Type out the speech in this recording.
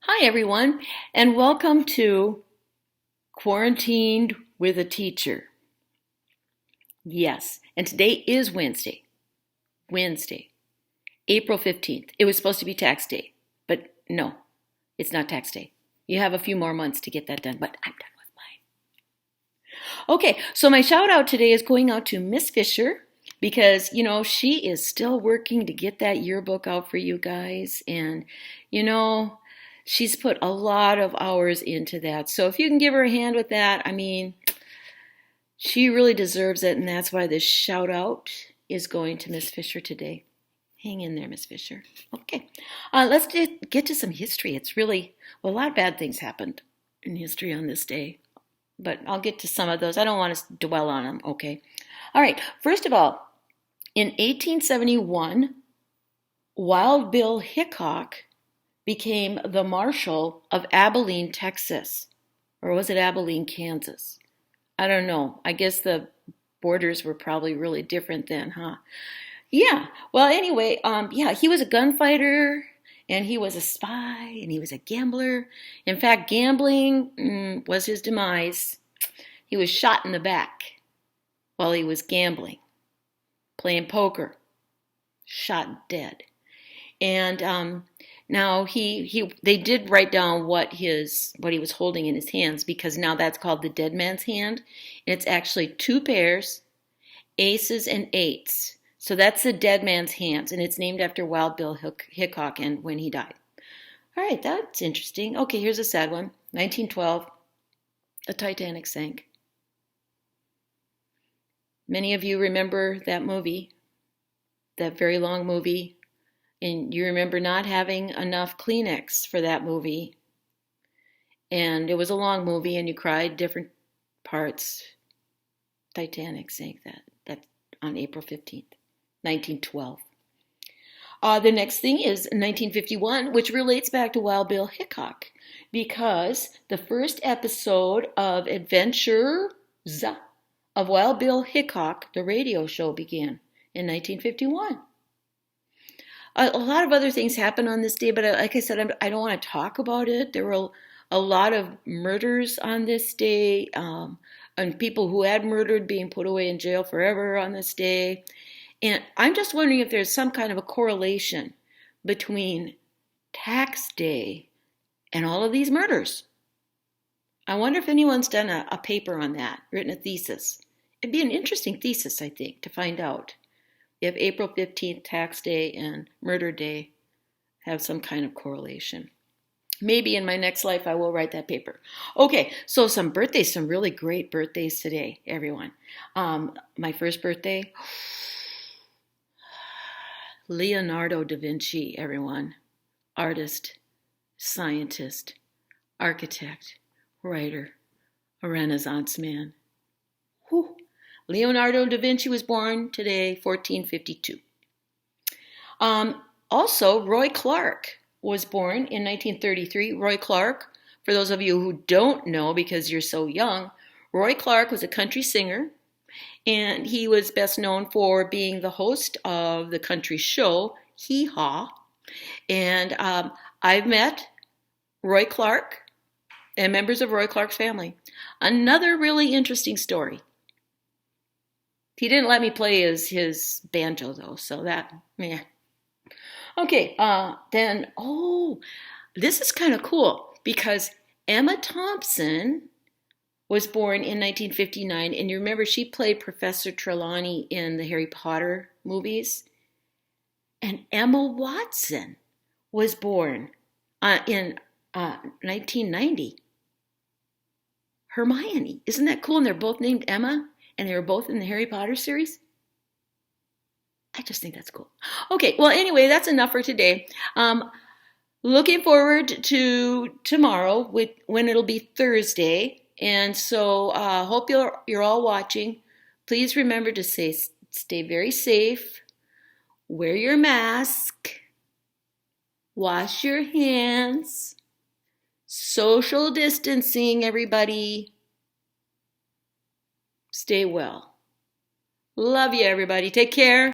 Hi, everyone, and welcome to Quarantined with a Teacher. Yes, and today is Wednesday, April 15th. It was supposed to be tax day, but no, it's not tax day. You have a few more months to get that done, but I'm done with mine. Okay, so my shout out today is going out to Miss Fisher because, she is still working to get that yearbook out for you guys. And, you know, she's put a lot of hours into that. So if you can give her a hand with that, she really deserves it. And that's why this shout out is going to Miss Fisher today. Hang in there, Miss Fisher. Okay, let's get to some history. It's really, well, a lot of bad things happened in history on this day, but I'll get to some of those. I don't want to dwell on them, okay? All right, first of all, in 1871, Wild Bill Hickok became the Marshal of Abilene, Texas. Or was it Abilene, Kansas? I don't know. I guess the borders were probably really different then, huh? Yeah. Well, anyway, he was a gunfighter and he was a spy and he was a gambler. In fact, gambling was his demise. He was shot in the back while he was gambling, playing poker, shot dead. And now they did write down what he was holding in his hands, because now that's called the dead man's hand. And it's actually two pairs, aces and eights. So that's the dead man's hands, and it's named after Wild Bill Hickok and when he died. All right, that's interesting. Okay, here's a sad one. 1912, the Titanic sank. Many of you remember that movie, that very long movie, and you remember not having enough Kleenex for that movie. And it was a long movie, and you cried different parts. Titanic sank that on April 15th, 1912. The next thing is 1951, which relates back to Wild Bill Hickok, because the first episode of Adventures of Wild Bill Hickok, the radio show, began in 1951. A lot of other things happened on this day, but like I said, I don't want to talk about it. There were a lot of murders on this day, and people who had murdered being put away in jail forever on this day. And I'm just wondering if there's some kind of a correlation between tax day and all of these murders. I wonder if anyone's done a paper on that, written a thesis. It'd be an interesting thesis, I think, to find out if April 15th, tax day, and murder day have some kind of correlation. Maybe in my next life I will write that paper. Okay, so some birthdays, some really great birthdays today, everyone. My first birthday, Leonardo da Vinci, everyone. Artist, scientist, architect, writer, a Renaissance man. Whew. Leonardo da Vinci was born today, 1452. Also, Roy Clark was born in 1933. Roy Clark, for those of you who don't know because you're so young, Roy Clark was a country singer, and he was best known for being the host of the country show, Hee Haw. And I've met Roy Clark and members of Roy Clark's family. Another really interesting story. He didn't let me play his banjo, though, so that, meh. Okay, this is kind of cool, because Emma Thompson was born in 1959, and you remember she played Professor Trelawney in the Harry Potter movies. And Emma Watson was born in 1990. Hermione, isn't that cool? And they're both named Emma, and they were both in the Harry Potter series. I just think that's cool. Okay, well, anyway, that's enough for today. Looking forward to tomorrow when it'll be Thursday. And so hope you're all watching. Please remember to stay very safe. Wear your mask. Wash your hands. Social distancing, everybody. Stay well. Love you, everybody. Take care.